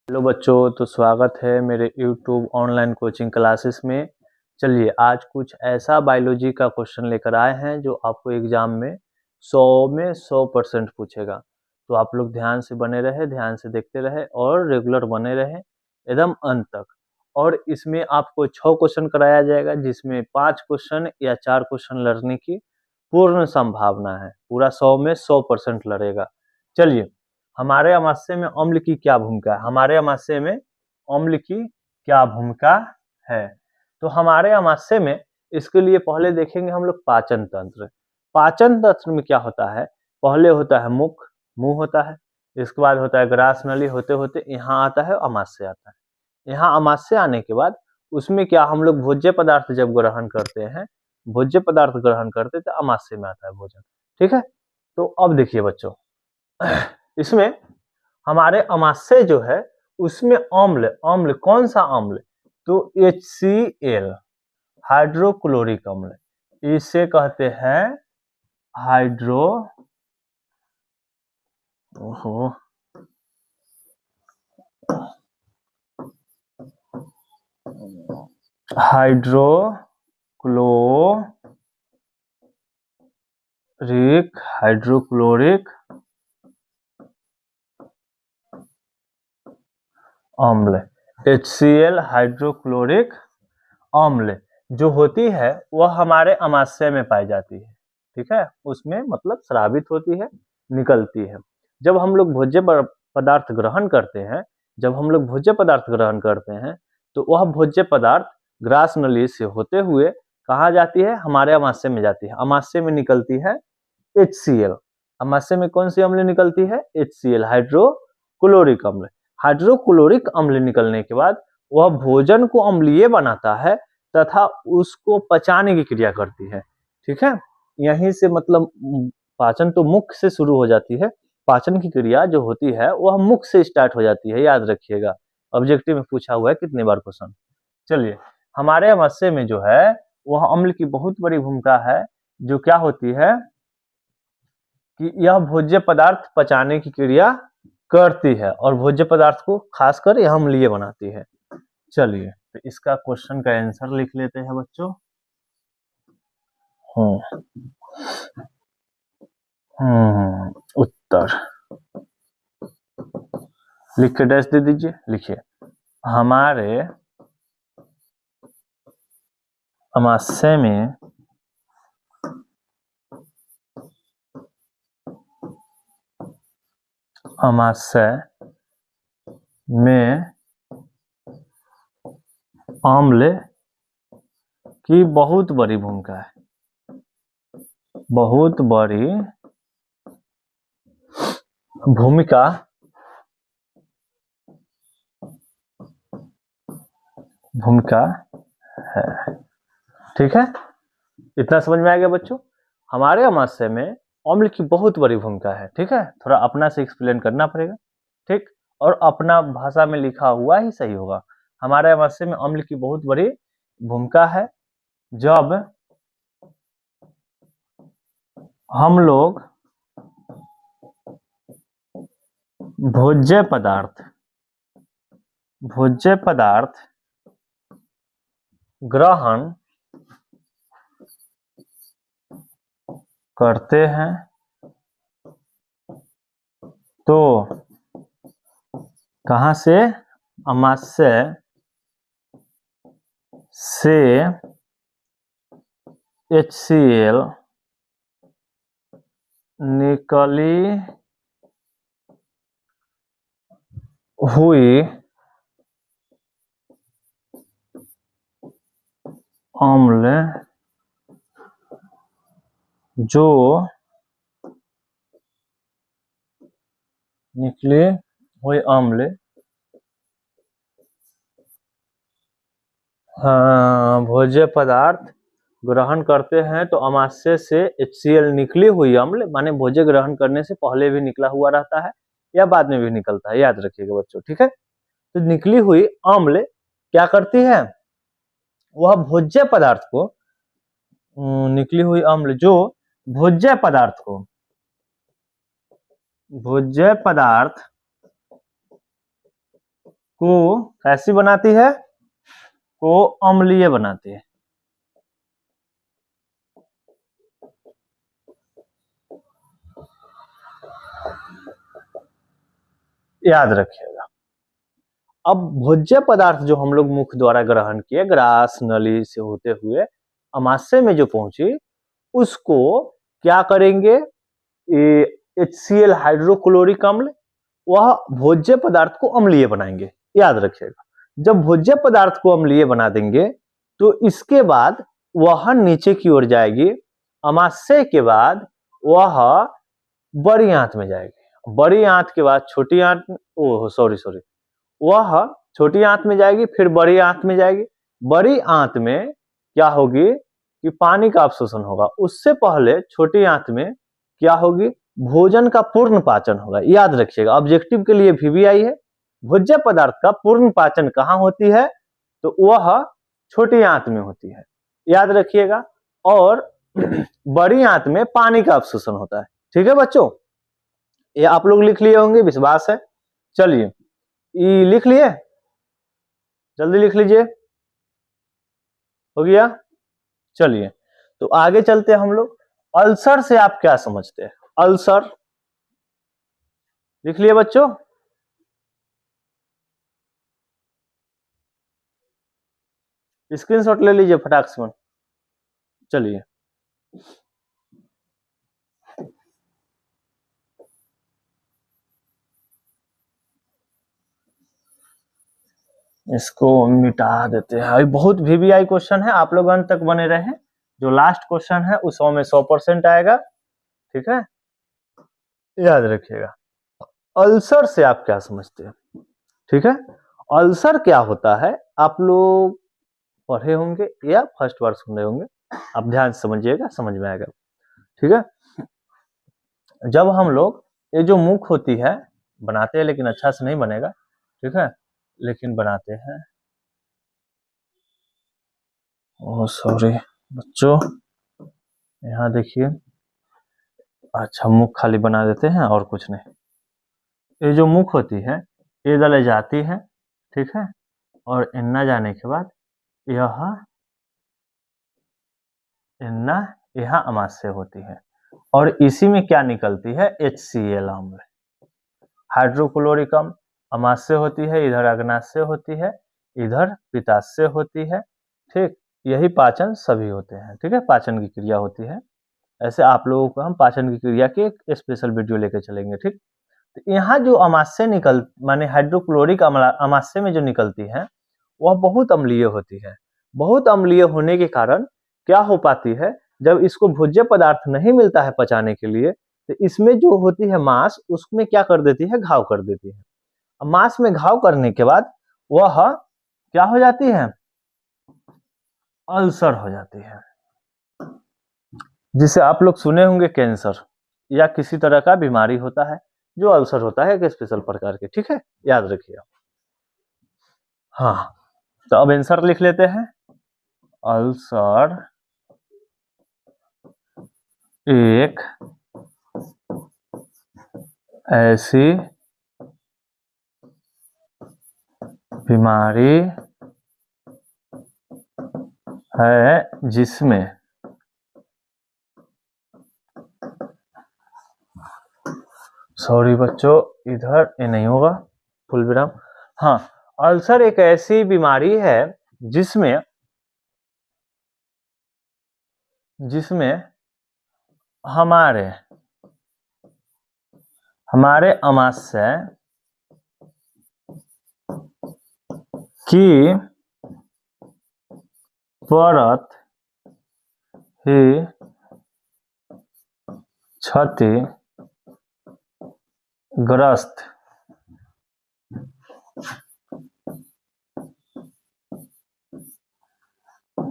Hello बच्चों, तो स्वागत है मेरे YouTube ऑनलाइन कोचिंग क्लासेस में। चलिए आज कुछ ऐसा बायोलॉजी का क्वेश्चन लेकर आए हैं जो आपको एग्जाम में 100 में 100% पूछेगा। तो आप लोग ध्यान से बने रहे, ध्यान से देखते रहे और रेगुलर बने रहे एकदम अंत तक। और इसमें आपको 6 क्वेश्चन कराया जाएगा, जिसमें 5 क्वेश्चन या 4 क्वेश्चन लड़ने की पूर्ण संभावना है। पूरा 100 में 100% लड़ेगा। चलिए, हमारे अमाशय में अम्ल की क्या भूमिका है? हमारे अमाशय में अम्ल की क्या भूमिका है? तो हमारे अमाशय में इसके लिए पहले देखेंगे हम लोग पाचन तंत्र। पाचन तंत्र में क्या होता है? पहले होता है मुख, मुंह होता है। इसके बाद होता है ग्रास नली, होते होते यहाँ आता है अमाशय आता है। यहाँ अमाशय आने के बाद उसमें क्या हम लोग भोज्य पदार्थ जब ग्रहण करते हैं, भोज्य पदार्थ ग्रहण करते तो अमाशय में आता है भोजन। ठीक है, तो अब देखिए बच्चों, इसमें हमारे अमाशय जो है उसमें अम्ल, अम्ल कौन सा अम्ल? तो HCl, हाइड्रोक्लोरिक अम्ल, इसे कहते हैं हाइड्रो हाइड्रोक्लोरिक अम्ल। HCl हाइड्रोक्लोरिक अम्ल जो होती है वह हमारे अमाशय में पाई जाती है। ठीक है, उसमें मतलब स्रावित होती है, निकलती है। जब हम लोग भोज्य पदार्थ ग्रहण करते हैं, जब हम लोग भोज्य पदार्थ ग्रहण करते हैं तो वह भोज्य पदार्थ ग्रास नली से होते हुए कहाँ जाती है? हमारे अमाशय में जाती है। अमाशय में निकलती है HCl। अमाशय में कौन सी अम्ल निकलती है? HCl, हाइड्रोक्लोरिक अम्ल। हाइड्रोक्लोरिक अम्ल निकलने के बाद वह भोजन को अम्लीय बनाता है तथा उसको पचाने की क्रिया करती है। ठीक है, यहीं से मतलब पाचन तो मुख से शुरू हो जाती है। पाचन की क्रिया जो होती है वह मुख से स्टार्ट हो जाती है, याद रखिएगा। ऑब्जेक्टिव में पूछा हुआ है कितने बार क्वेश्चन। चलिए, हमारे अमाशय में जो है वह अम्ल की बहुत बड़ी भूमिका है, जो क्या होती है कि यह भोज्य पदार्थ पचाने की क्रिया करती है और भोज्य पदार्थ को खासकर यह अम्लीय बनाती है। चलिए, तो इसका क्वेश्चन का आंसर लिख लेते हैं बच्चों। उत्तर लिख के डैश दे दीजिए। लिखिए, हमारे अमाशय में अम्ल की बहुत बड़ी भूमिका है, बहुत बड़ी भूमिका है। ठीक है, इतना समझ में आ गया बच्चों? हमारे अमाशय में अम्ल की बहुत बड़ी भूमिका है। ठीक है, थोड़ा अपना से एक्सप्लेन करना पड़ेगा। ठीक, और अपना भाषा में लिखा हुआ ही सही होगा। हमारे अमाशय में अम्ल की बहुत बड़ी भूमिका है। जब हम लोग भोज्य पदार्थ ग्रहण करते हैं तो कहां से? अमाशय से HCl निकली हुई अम्ल जो निकले हुए अम्ल भोज्य पदार्थ ग्रहण करते हैं तो अमाशय से HCl निकली हुई अम्ल, माने भोज्य ग्रहण करने से पहले भी निकला हुआ रहता है या बाद में भी निकलता है, याद रखिएगा बच्चों। ठीक है, तो निकली हुई अम्ल क्या करती है? वह भोज्य पदार्थ को, निकली हुई अम्ल जो भोज्य पदार्थ को कैसी बनाती है, को अम्लीय बनाती है। याद रखिएगा। अब भोज्य पदार्थ जो हम लोग मुख द्वारा ग्रहण किए, ग्रास नली से होते हुए अमाशय में जो पहुंची, उसको क्या करेंगे, HCl हाइड्रोक्लोरिक अम्ल, वह भोज्य पदार्थ को अम्लीय बनाएंगे। याद रखिएगा, जब भोज्य पदार्थ को अम्लीय बना देंगे तो इसके बाद वह नीचे की ओर जाएगी। अमाशय के बाद वह बड़ी आंत में जाएगी। बड़ी आंत के बाद छोटी आंत, सॉरी, वह छोटी आंत में जाएगी, फिर बड़ी आंत में जाएगी। बड़ी आंत में क्या होगी कि पानी का अवशोषण होगा। उससे पहले छोटी आंत में क्या होगी, भोजन का पूर्ण पाचन होगा। याद रखिएगा, ऑब्जेक्टिव के लिए VBI है। भोज्य पदार्थ का पूर्ण पाचन कहाँ होती है, तो वह छोटी आंत में होती है। याद रखिएगा। और बड़ी आंत में पानी का अवशोषण होता है। ठीक है बच्चों, ये आप लोग लिख लिए होंगे, विश्वास है। चलिए, ये लिख लिए, जल्दी लिख लीजिए, हो गया। चलिए, तो आगे चलते हैं हम लोग। अल्सर से आप क्या समझते हैं? अल्सर लिख लिए बच्चों? स्क्रीनशॉट ले लीजिए फटाक से। चलिए, इसको मिटा देते हैं। अभी बहुत VBI क्वेश्चन है, आप लोग अंत तक बने रहे। जो लास्ट क्वेश्चन है उस में 100% आएगा। ठीक है, याद रखिएगा। अल्सर से आप क्या समझते हैं? ठीक है, अल्सर क्या होता है, आप लोग पढ़े होंगे या फर्स्ट बार सुन रहे होंगे, आप ध्यान से समझिएगा, समझ में आएगा। ठीक है, जब हम लोग ये जो मुख होती है बनाते हैं, लेकिन अच्छा से नहीं बनेगा, ठीक है, लेकिन बनाते हैं। ओह सॉरी बच्चों, यहाँ देखिए, अच्छा मुख खाली बना देते हैं और कुछ नहीं। ये जो मुख होती है ये दले जाती है, ठीक है, और इन्ना जाने के बाद यह इन्ना यहाँ अमाशय होती है, और इसी में क्या निकलती है, HCl अम्ल, हाइड्रोक्लोरिक अम्ल। अमाशय होती है, इधर अग्नाशय होती है, इधर पित्ताशय होती है। ठीक, यही पाचन सभी होते हैं। ठीक है, पाचन की क्रिया होती है। ऐसे आप लोगों को हम पाचन की क्रिया की एक स्पेशल वीडियो लेकर चलेंगे। ठीक, तो यहाँ जो अमाशय निकल माने हाइड्रोक्लोरिक अमाशय में जो निकलती है वह बहुत अम्लीय होती है। बहुत अम्लीय होने के कारण क्या हो पाती है, जब इसको भोज्य पदार्थ नहीं मिलता है पचाने के लिए, तो इसमें जो होती है मांस, उसमें क्या कर देती है, घाव कर देती है। मांस में घाव करने के बाद वह क्या हो जाती है, अल्सर हो जाती है, जिसे आप लोग सुने होंगे कैंसर या किसी तरह का बीमारी होता है जो अल्सर होता है, एक स्पेशल प्रकार के। ठीक है, याद रखिए। हाँ, तो अब आंसर लिख लेते हैं। अल्सर एक ऐसी बीमारी है जिसमें सॉरी बच्चों, इधर ये नहीं होगा, फुल विराम। हाँ, अल्सर एक ऐसी बीमारी है जिसमें हमारे अमाशय की परत ही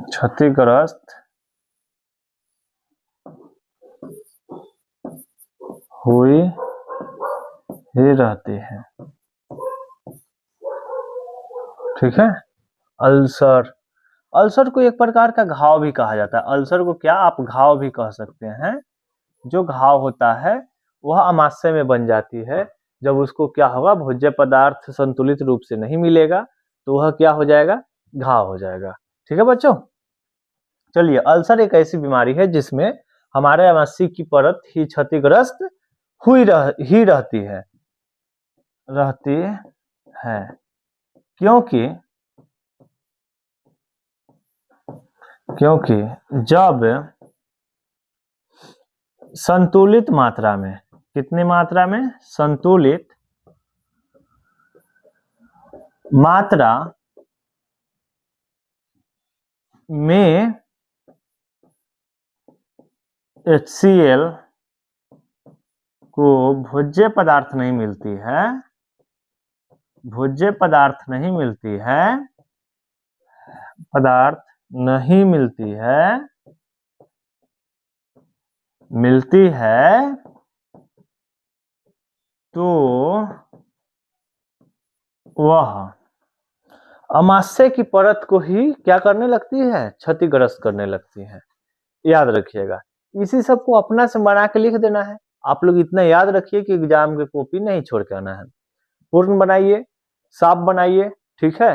क्षतिग्रस्त हुई ही रहती है। ठीक है, अल्सर को एक प्रकार का घाव भी कहा जाता है। अल्सर को क्या आप घाव भी कह सकते हैं। जो घाव होता है वह अमाशय में बन जाती है, जब उसको क्या होगा, भोज्य पदार्थ संतुलित रूप से नहीं मिलेगा तो वह क्या हो जाएगा, घाव हो जाएगा। ठीक है बच्चों। चलिए, अल्सर एक ऐसी बीमारी है जिसमें हमारे आमाशय की परत ही क्षतिग्रस्त रहती है क्योंकि जब संतुलित मात्रा में, कितनी मात्रा में, संतुलित मात्रा में HCl को भोज्य पदार्थ नहीं मिलती है, मिलती है तो वह अमाशय की परत को ही क्या करने लगती है, क्षतिग्रस्त करने लगती है। याद रखिएगा, इसी सब को अपना से बना के लिख देना है। आप लोग इतना याद रखिए कि एग्जाम के कॉपी नहीं छोड़ के आना है। पूर्ण बनाइए, साफ बनाइए, ठीक है।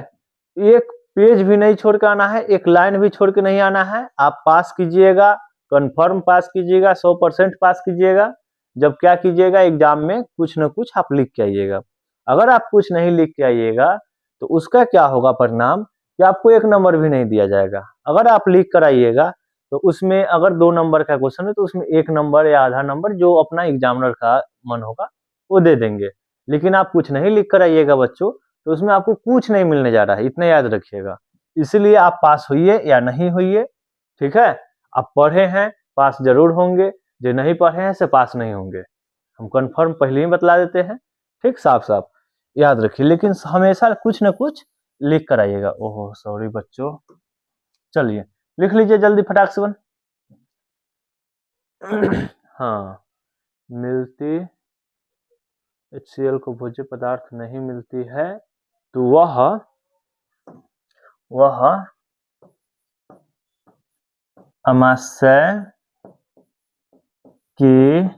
एक पेज भी नहीं छोड़ के आना है, एक लाइन भी छोड़ के नहीं आना है। आप पास कीजिएगा, कंफर्म पास कीजिएगा, 100% पास कीजिएगा। जब क्या कीजिएगा, एग्जाम में कुछ न कुछ आप लिख के आइएगा। अगर आप कुछ नहीं लिख के आइएगा तो उसका क्या होगा परिणाम, कि आपको 1 नंबर भी नहीं दिया जाएगा। अगर आप लिख कर आइएगा तो उसमें अगर 2 नंबर का क्वेश्चन है तो उसमें 1 नंबर या आधा नंबर जो अपना एग्जामिनर का मन होगा वो दे देंगे। लेकिन आप कुछ नहीं लिख कर आइएगा बच्चों तो उसमें आपको कुछ नहीं मिलने जा रहा है, इतना याद रखिएगा। इसलिए आप पास होइए या नहीं होइए, ठीक है। आप पढ़े हैं पास जरूर होंगे, जो नहीं पढ़े हैं से पास नहीं होंगे। हम कंफर्म पहले ही बतला देते हैं, ठीक, साफ साफ याद रखिए। लेकिन हमेशा कुछ न कुछ लिख कर आइएगा। ओहो सॉरी बच्चों, चलिए लिख लीजिए जल्दी फटाक से बन। हाँ, मिलती HCl को भोज्य पदार्थ नहीं मिलती है तो वह अमाशय की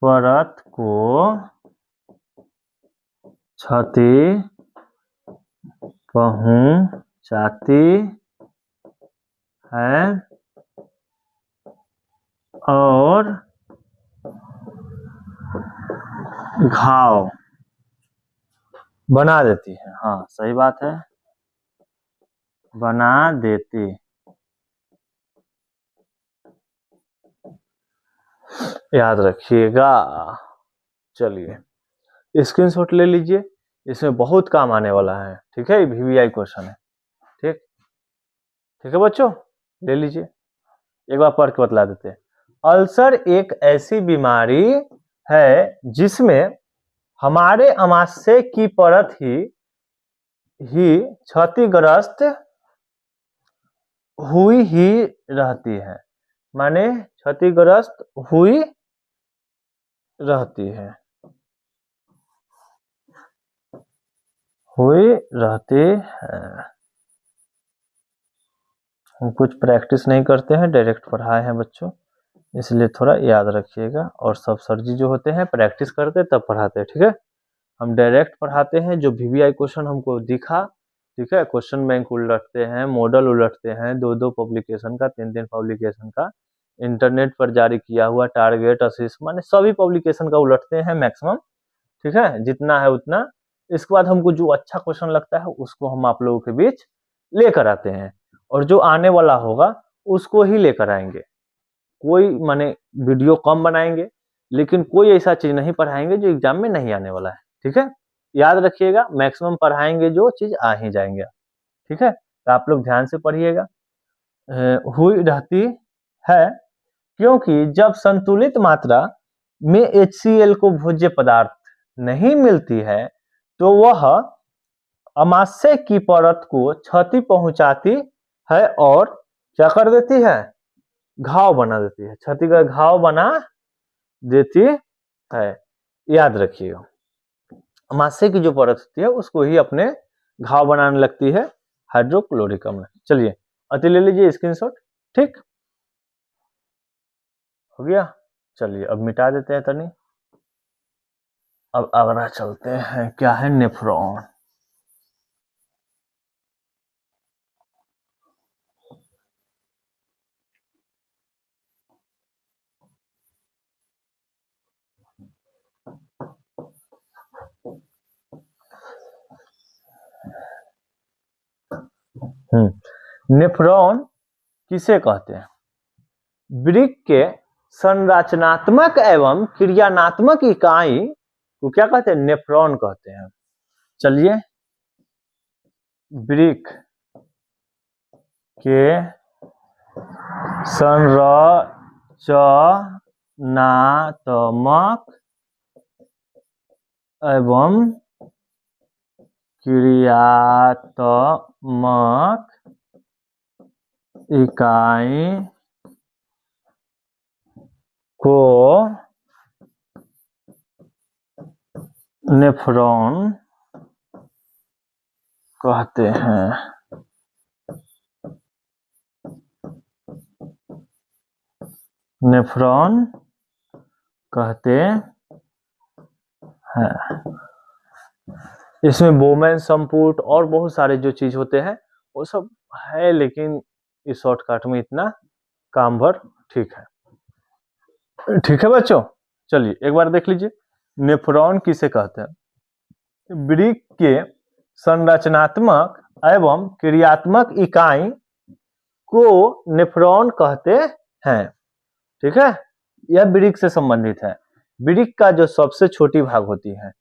परत को क्षति पहुंचाती है और घाव बना देती है। हाँ सही बात है, बना देती। याद रखिएगा। चलिए स्क्रीनशॉट ले लीजिए, इसमें बहुत काम आने वाला है, ठीक है। VVI क्वेश्चन है, ठीक है बच्चों, ले लीजिए। एक बार पढ़ के बतला देते हैं। अल्सर एक ऐसी बीमारी है जिसमें हमारे अमाशय की परत ही क्षतिग्रस्त हुई ही रहती है, माने क्षतिग्रस्त हुई रहती है, हम कुछ प्रैक्टिस नहीं करते हैं, डायरेक्ट पढ़ाए हैं बच्चों, इसलिए थोड़ा याद रखिएगा। और सब सर जी जो होते हैं प्रैक्टिस करते तब पढ़ाते हैं, ठीक है। हम डायरेक्ट पढ़ाते हैं, जो VVI क्वेश्चन हमको दिखा, ठीक है। क्वेश्चन बैंक उलटते हैं, मॉडल उलटते हैं, 2-2 पब्लिकेशन का, 3-3 पब्लिकेशन का, इंटरनेट पर जारी किया हुआ टारगेट असिस्ट, माने सभी पब्लिकेशन का उलटते हैं मैक्सिमम, ठीक है, जितना है उतना। इसके बाद हमको जो अच्छा क्वेश्चन लगता है उसको हम आप लोगों के बीच लेकर आते हैं, और जो आने वाला होगा उसको ही लेकर आएंगे। कोई माने वीडियो कम बनाएंगे, लेकिन कोई ऐसा चीज नहीं पढ़ाएंगे जो एग्जाम में नहीं आने वाला है, ठीक है। याद रखिएगा, मैक्सिमम पढ़ाएंगे जो चीज आ ही जाएंगे, ठीक है। तो आप लोग ध्यान से पढ़िएगा। हुई रहती है क्योंकि जब संतुलित मात्रा में HCl को भोज्य पदार्थ नहीं मिलती है तो वह अमाशय की परत को क्षति पहुंचाती है और क्या कर देती है, घाव बना देती है, क्षति का घाव बना देती है। याद रखिएगा, अमाशय की जो परत होती है उसको ही अपने घाव बनाने लगती है हाइड्रोक्लोरिक अम्ल। चलिए अति ले लीजिए स्क्रीनशॉट, ठीक हो गया। चलिए अब मिटा देते हैं तनी। अब अगला चलते हैं, क्या है नेफ्रॉन। नेफ्रॉन किसे कहते हैं? वृक्क के संरचनात्मक एवं क्रियात्मक इकाई को क्या कहते हैं? नेफ्रॉन कहते हैं। चलिए, वृक्क के संरचनात्मक एवं क्रियात्मक इकाई को नेफ्रॉन कहते हैं। नेफ्रॉन कहते हैं। इसमें बोमेन, संपुट और बहुत सारे जो चीज होते हैं वो सब है, लेकिन इस शॉर्टकट में इतना काम भर ठीक है। ठीक है बच्चों, चलिए एक बार देख लीजिए, नेफ्रॉन किसे कहते हैं? वृक्क के संरचनात्मक एवं क्रियात्मक इकाई को नेफ्रॉन कहते हैं। ठीक है, यह वृक्क से संबंधित है। वृक्क का जो सबसे छोटी भाग होती है,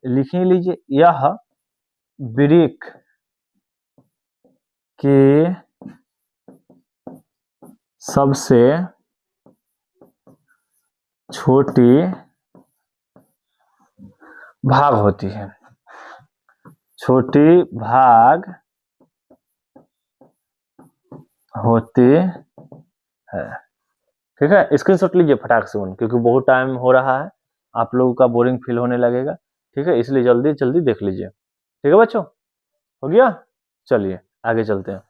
लिख लीजिए, यह वृक्क के सबसे छोटी भाग होती है। छोटी भाग होती है। ठीक है, स्क्रीनशॉट लीजिए फटाक से, क्योंकि बहुत टाइम हो रहा है, आप लोगों का बोरिंग फील होने लगेगा। ठीक है, इसलिए जल्दी जल्दी देख लीजिए। ठीक है बच्चों, हो गया? चलिए आगे चलते हैं।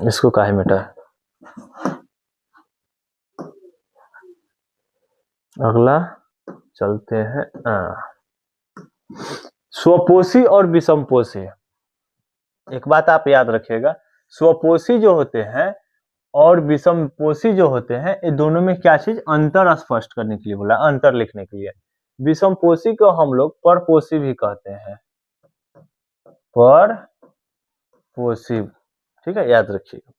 इसको काहे मिटा, अगला चलते हैं। स्वपोषी और विषमपोषी, एक बात आप याद रखिएगा, स्वपोषी जो होते हैं और विषमपोषी जो होते हैं, ये दोनों में क्या चीज अंतर स्पष्ट करने के लिए बोला, अंतर लिखने के लिए। विषमपोषी को हम लोग परपोषी भी कहते हैं, परपोषी। ठीक है, याद रखिएगा।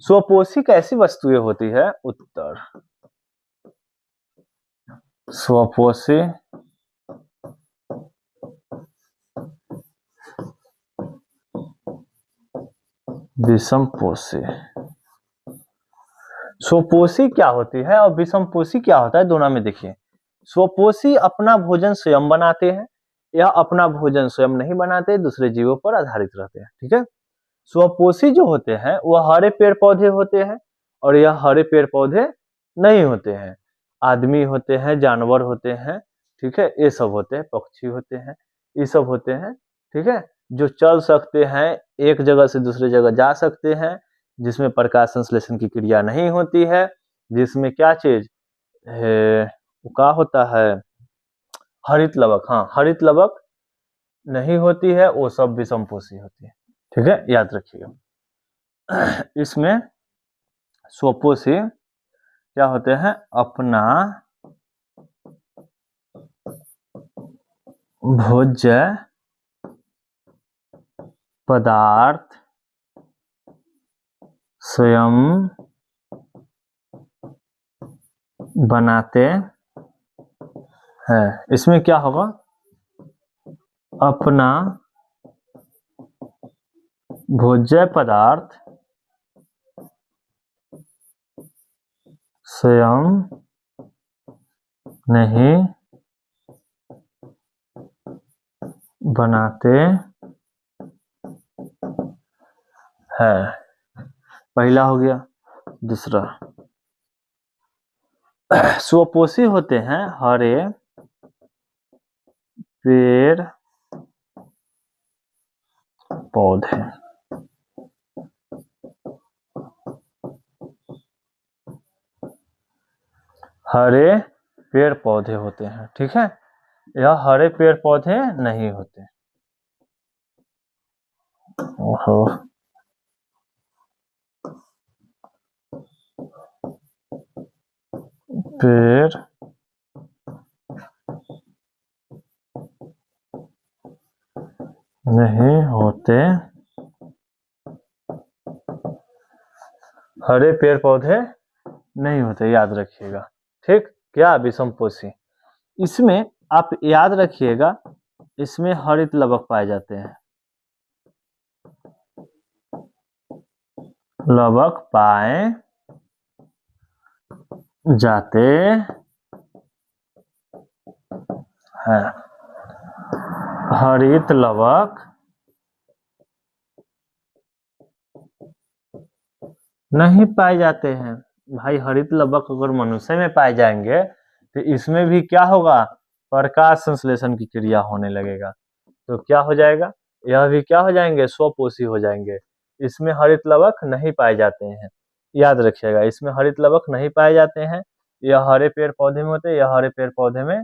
स्वपोषी कैसी वस्तुएं होती है? उत्तर, स्वपोषी विषमपोषी। स्वपोषी क्या होती है और विषमपोषी क्या होता है, दोनों में देखिए। स्वपोषी अपना भोजन स्वयं बनाते हैं, या अपना भोजन स्वयं नहीं बनाते, दूसरे जीवों पर आधारित रहते हैं। ठीक है, स्वपोषी जो होते हैं वह हरे पेड़ पौधे होते हैं, और यह हरे पेड़ पौधे नहीं होते हैं। आदमी होते हैं, जानवर होते हैं, ठीक है, ये सब होते हैं, पक्षी होते हैं, ये सब होते हैं। ठीक है, जो चल सकते हैं, एक जगह से दूसरी जगह जा सकते हैं, जिसमें प्रकाश संश्लेषण की क्रिया नहीं होती है, जिसमें क्या चीज क्या होता है, हरित लवक, हाँ हरित लवक नहीं होती है, वो सब विषमपोषी होती है। ठीक है, याद रखिएगा। इसमें स्वपोषी क्या होते हैं? अपना भोज्य पदार्थ स्वयं बनाते हैं। इसमें क्या होगा? अपना भोज्य पदार्थ स्वयं नहीं बनाते हैं, पहला हो गया। दूसरा, स्वपोषी होते हैं हरे पेड़ पौधे। हरे पेड़ पौधे होते हैं, ठीक है। यह हरे पेड़ पौधे नहीं होते। ओहो, पेड़ नहीं होते, हरे पेड़ पौधे नहीं होते, याद रखिएगा। ठीक, क्या विषमपोषी, इसमें आप याद रखिएगा, इसमें हरित लवक पाए जाते हैं, लवक पाए जाते हैं, हरित लवक नहीं पाए जाते हैं। भाई हरित लवक अगर मनुष्य में पाए जाएंगे तो इसमें भी क्या होगा, प्रकाश संश्लेषण की क्रिया होने लगेगा, तो क्या हो जाएगा, यह भी क्या हो जाएंगे, स्वपोषी हो जाएंगे। इसमें हरित लवक नहीं पाए जाते हैं, याद रखिएगा, इसमें हरित लवक नहीं पाए जाते हैं। यह हरे पेड़ पौधे में होते हैं, यह हरे पेड़ पौधे में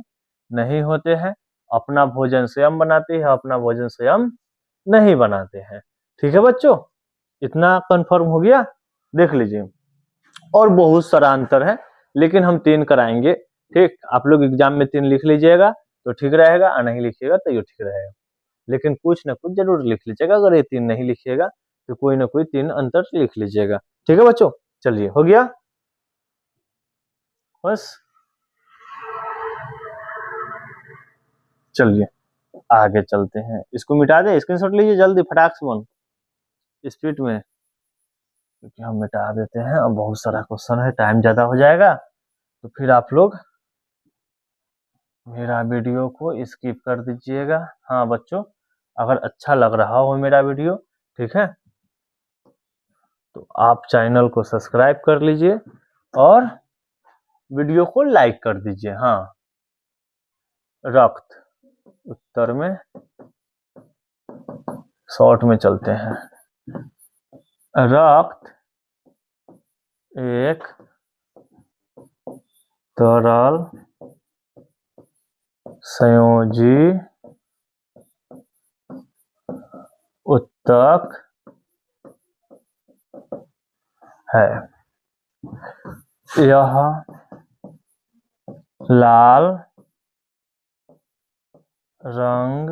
नहीं होते हैं। अपना भोजन स्वयं बनाते हैं, अपना भोजन स्वयं नहीं बनाते हैं। ठीक है बच्चों, इतना कंफर्म हो गया, देख लीजिए। और बहुत सारा अंतर है, लेकिन हम 3 कराएंगे। ठीक, आप लोग एग्जाम में 3 लिख लीजिएगा तो ठीक रहेगा, और नहीं लिखिएगा तो ये ठीक रहेगा, लेकिन कुछ ना कुछ जरूर लिख लीजिएगा। अगर ये 3 नहीं लिखिएगा तो कोई ना कोई 3 अंतर लिख लीजिएगा। ठीक है बच्चों, चलिए हो गया बस। चलिए आगे चलते हैं, इसको मिटा दे, स्क्रीनशॉट लीजिए जल्दी फटाक से बन स्पीड में, क्योंकि हम मिटा देते हैं। अब बहुत सारा क्वेश्चन है, टाइम ज्यादा हो जाएगा, तो फिर आप लोग मेरा वीडियो को स्किप कर दीजिएगा। हाँ बच्चों, अगर अच्छा लग रहा हो मेरा वीडियो, ठीक है, तो आप चैनल को सब्सक्राइब कर लीजिए और वीडियो को लाइक कर दीजिए। हाँ, रक्त, उत्तर में शॉर्ट में चलते हैं। रक्त एक तरल संयोजी उत्तक है। यह लाल रंग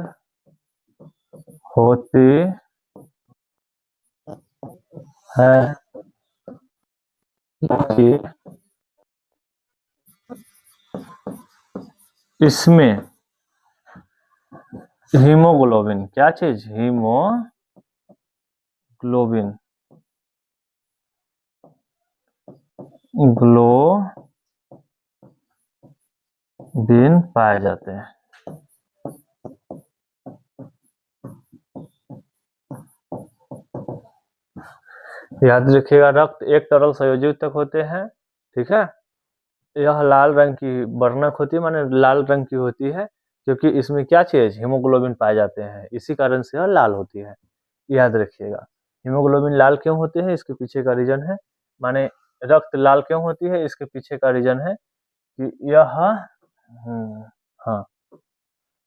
होती है कि इसमें हीमोग्लोबिन, क्या चीज, हीमोग्लोबिन, ग्लोबिन पाए जाते हैं। याद रखिएगा, रक्त एक तरल संयोजी उत्तक होते हैं, ठीक है। यह लाल रंग की वर्णक होती है, माने लाल रंग की होती है, क्योंकि इसमें क्या चीज, हीमोग्लोबिन पाए जाते हैं, इसी कारण से यह लाल होती है। याद रखिएगा, हीमोग्लोबिन लाल क्यों होते हैं, इसके पीछे का रीजन है, माने रक्त लाल क्यों होती है, इसके पीछे का रीजन है कि यह हाँ,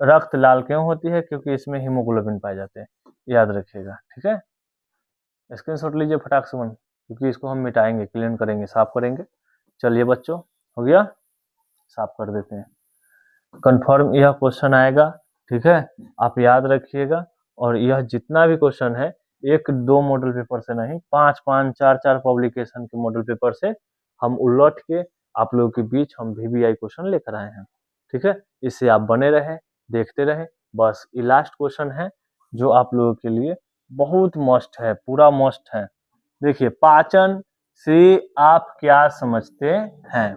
रक्त लाल क्यों होती है, क्योंकि इसमें हीमोग्लोबिन पाए जाते हैं। याद रखिएगा, ठीक है, स्क्रीनशॉट लीजिए फटाक से, क्योंकि इसको हम मिटाएंगे, क्लीन करेंगे, साफ करेंगे। चलिए बच्चों, हो गया, साफ कर देते हैं। कंफर्म यह क्वेश्चन आएगा, ठीक है, आप याद रखिएगा। और यह जितना भी क्वेश्चन है, 1-2 मॉडल पेपर से नहीं, 5-5, 4-4 पब्लिकेशन के मॉडल पेपर से हम उलट के आप लोगों के बीच हम VVI क्वेश्चन लेकर आए हैं। ठीक है, इससे आप बने रहे, देखते रहे। बस ये लास्ट क्वेश्चन है जो आप लोगों के लिए बहुत मस्ट है, पूरा मस्ट है। देखिए, पाचन से आप क्या समझते हैं?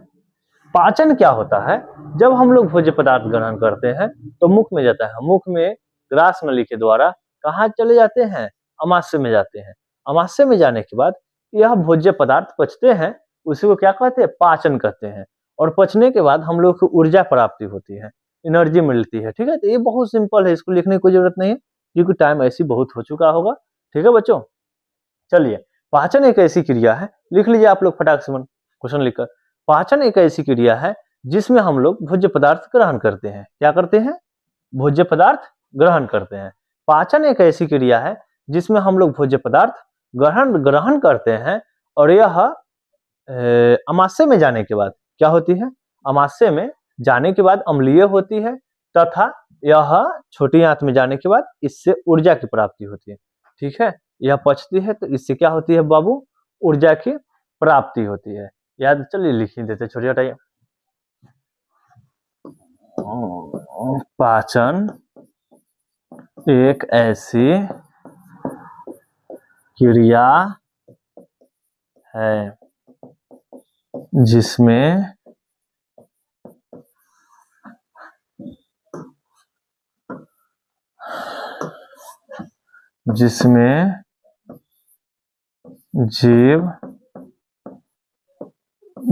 पाचन क्या होता है, जब हम लोग भोज्य पदार्थ ग्रहण करते हैं तो मुख में जाता है, मुख में ग्रास नली के द्वारा कहाँ चले जाते हैं, अमाशय में जाते हैं। अमाशय में जाने के बाद यह भोज्य पदार्थ पचते हैं, उसी को क्या कहते हैं, पाचन कहते हैं। और पचने के बाद हम लोग को ऊर्जा प्राप्ति होती है, एनर्जी मिलती है। ठीक है, तो ये बहुत सिंपल है, इसको लिखने की कोई जरूरत नहीं है, क्योंकि टाइम ऐसी बहुत हो चुका होगा। ठीक है बच्चों, चलिए, पाचन एक ऐसी क्रिया है, लिख लीजिए आप लोग फटाक से क्वेश्चन लिखकर। पाचन एक ऐसी क्रिया है जिसमें हम लोग भोज्य पदार्थ ग्रहण करते हैं। क्या करते हैं? भोज्य पदार्थ ग्रहण करते हैं। पाचन एक ऐसी क्रिया है जिसमें हम लोग भोज्य पदार्थ ग्रहण करते हैं, और यह अमाशय में जाने के बाद क्या होती है? अमाशय में जाने के बाद अम्लीय होती है, तथा यह छोटी आंत में जाने के बाद इससे ऊर्जा की प्राप्ति होती है। ठीक है, यह पचती है तो इससे क्या होती है बाबू? ऊर्जा की प्राप्ति होती है। याद, चलिए लिख ही देते, छोटी हटाइए। पाचन एक ऐसी क्रिया है जिसमें जीव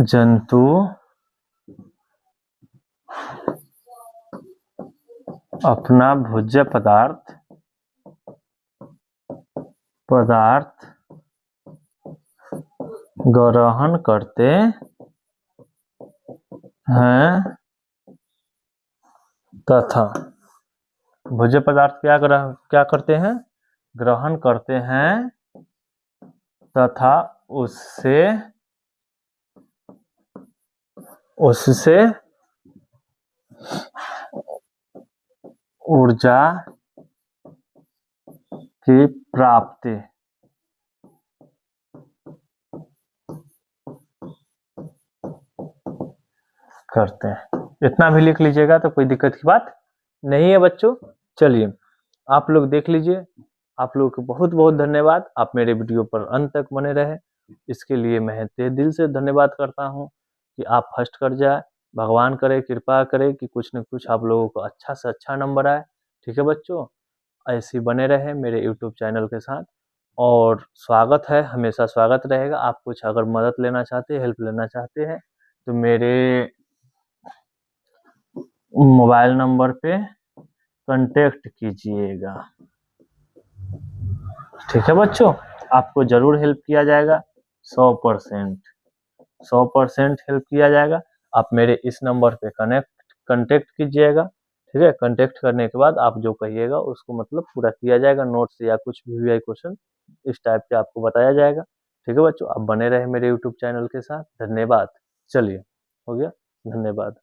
जंतु अपना भोज्य पदार्थ ग्रहण करते हैं तथा भोज्य पदार्थ क्या करते हैं? ग्रहण करते हैं तथा उससे ऊर्जा की प्राप्ति करते हैं। इतना भी लिख लीजिएगा तो कोई दिक्कत की बात नहीं है बच्चों। चलिए आप लोग देख लीजिए। आप लोगों को बहुत बहुत धन्यवाद, आप मेरे वीडियो पर अंत तक बने रहे, इसके लिए मैं तहे दिल से धन्यवाद करता हूं कि आप फर्स्ट कर जाए। भगवान करे, कृपा करे कि कुछ न कुछ आप लोगों को अच्छा से अच्छा नंबर आए। ठीक है बच्चों, ऐसे बने रहे मेरे यूट्यूब चैनल के साथ, और स्वागत है, हमेशा स्वागत रहेगा। आप कुछ अगर मदद लेना चाहते हैं, हेल्प लेना चाहते हैं, तो मेरे मोबाइल नंबर पे कांटेक्ट कीजिएगा। ठीक है बच्चों, आपको जरूर हेल्प किया जाएगा। 100% हेल्प किया जाएगा। आप मेरे इस नंबर पे कांटेक्ट कीजिएगा। ठीक है, कांटेक्ट करने के बाद आप जो कहिएगा उसको मतलब पूरा किया जाएगा। नोट्स या कुछ भी क्वेश्चन इस टाइप के आपको बताया जाएगा। ठीक है बच्चों, आप बने रहे मेरे यूट्यूब चैनल के साथ। धन्यवाद। चलिए, हो गया, धन्यवाद।